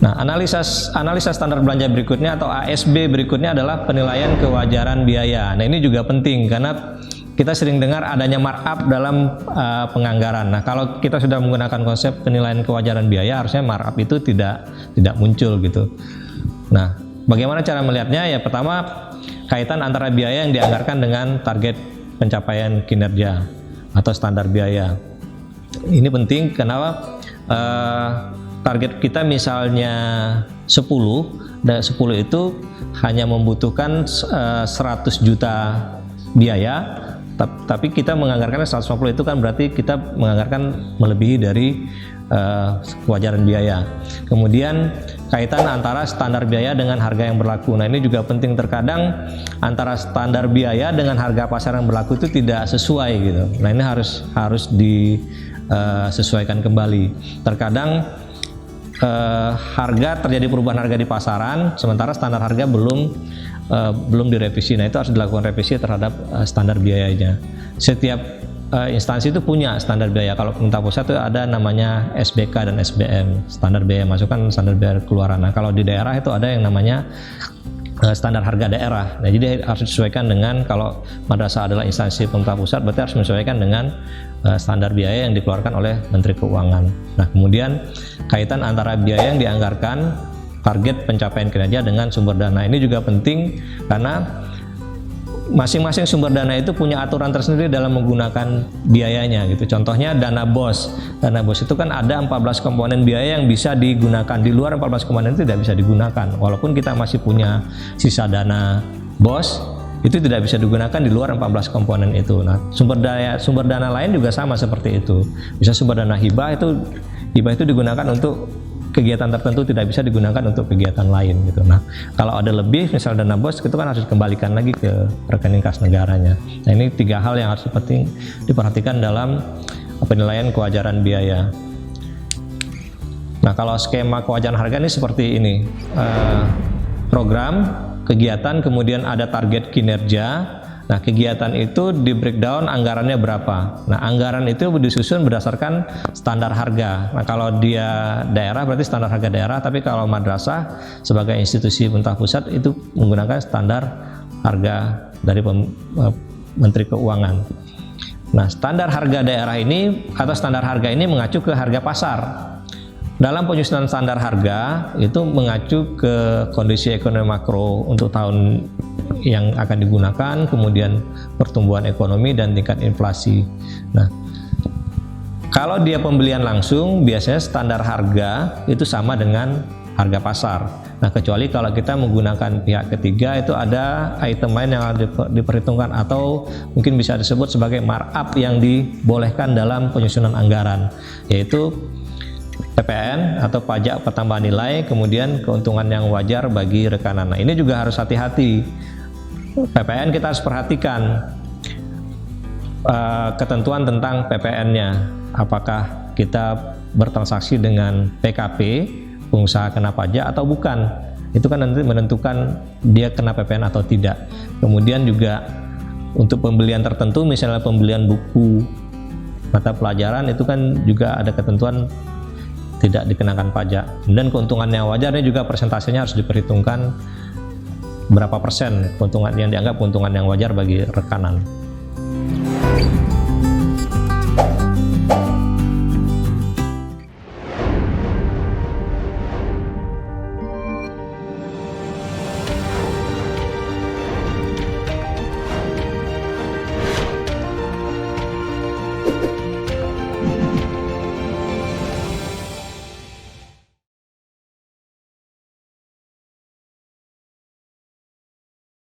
Nah, analisa standar belanja berikutnya atau ASB berikutnya adalah penilaian kewajaran biaya. Nah, ini juga penting karena kita sering dengar adanya markup dalam penganggaran. Nah, kalau kita sudah menggunakan konsep penilaian kewajaran biaya, harusnya markup itu tidak muncul gitu. Nah, bagaimana cara melihatnya? Ya, pertama kaitan antara biaya yang dianggarkan dengan target pencapaian kinerja atau standar biaya. Ini penting. Kenapa? Target kita misalnya 10, dan 10 itu hanya membutuhkan 100 juta biaya, tapi kita menganggarkan 150, itu kan berarti kita menganggarkan melebihi dari kewajaran biaya. Kemudian kaitan antara standar biaya dengan harga yang berlaku. Nah, ini juga penting. Terkadang antara standar biaya dengan harga pasar yang berlaku itu tidak sesuai gitu. Nah, ini harus disesuaikan kembali. Terkadang harga terjadi perubahan harga di pasaran, sementara standar harga belum direvisi. Nah, itu harus dilakukan revisi terhadap standar biayanya. Setiap instansi itu punya standar biaya. Kalau pemerintah pusat itu ada namanya SBK dan SBM, standar biaya masukan, standar biaya keluaran. Nah, kalau di daerah itu ada yang namanya standar harga daerah. Nah, jadi harus disesuaikan dengan, kalau madrasah adalah instansi pemerintah pusat, berarti harus menyesuaikan dengan standar biaya yang dikeluarkan oleh Menteri Keuangan. Nah, kemudian kaitan antara biaya yang dianggarkan, target pencapaian kinerja dengan sumber dana. Ini juga penting karena masing-masing sumber dana itu punya aturan tersendiri dalam menggunakan biayanya gitu. Contohnya dana BOS. Dana BOS itu kan ada 14 komponen biaya yang bisa digunakan. Di luar 14 komponen itu tidak bisa digunakan. Walaupun kita masih punya sisa dana BOS, itu tidak bisa digunakan di luar 14 komponen itu. Nah, sumber dana lain juga sama seperti itu. Bisa sumber dana hibah itu digunakan untuk kegiatan tertentu, tidak bisa digunakan untuk kegiatan lain gitu. Nah, kalau ada lebih misal dana BOS, itu kan harus dikembalikan lagi ke rekening kas negaranya. Nah, ini 3 hal yang harus penting diperhatikan dalam penilaian kewajaran biaya. Nah, kalau skema kewajaran harga ini seperti ini. Program, kegiatan, kemudian ada target kinerja. Nah, kegiatan itu di breakdown anggarannya berapa. Nah, anggaran itu disusun berdasarkan standar harga. Nah, kalau dia daerah berarti standar harga daerah, tapi kalau madrasah sebagai institusi pemerintah pusat itu menggunakan standar harga dari Menteri Keuangan. Nah, standar harga daerah ini atau standar harga ini mengacu ke harga pasar. Dalam penyusunan standar harga itu mengacu ke kondisi ekonomi makro untuk tahun yang akan digunakan, kemudian pertumbuhan ekonomi dan tingkat inflasi. Nah, kalau dia pembelian langsung, biasanya standar harga itu sama dengan harga pasar. Nah, kecuali kalau kita menggunakan pihak ketiga, itu ada item lain yang harus diperhitungkan atau mungkin bisa disebut sebagai markup yang dibolehkan dalam penyusunan anggaran, yaitu PPN atau pajak pertambahan nilai, kemudian keuntungan yang wajar bagi rekanan. Nah, ini juga harus hati-hati. PPN kita harus perhatikan ketentuan tentang PPN-nya. Apakah kita bertransaksi dengan PKP, pengusaha kena pajak atau bukan? Itu kan nanti menentukan dia kena PPN atau tidak. Kemudian juga untuk pembelian tertentu, misalnya pembelian buku mata pelajaran, itu kan juga ada ketentuan tidak dikenakan pajak. Dan keuntungan yang wajarnya juga persentasenya harus diperhitungkan berapa persen keuntungan yang dianggap keuntungan yang wajar bagi rekanan.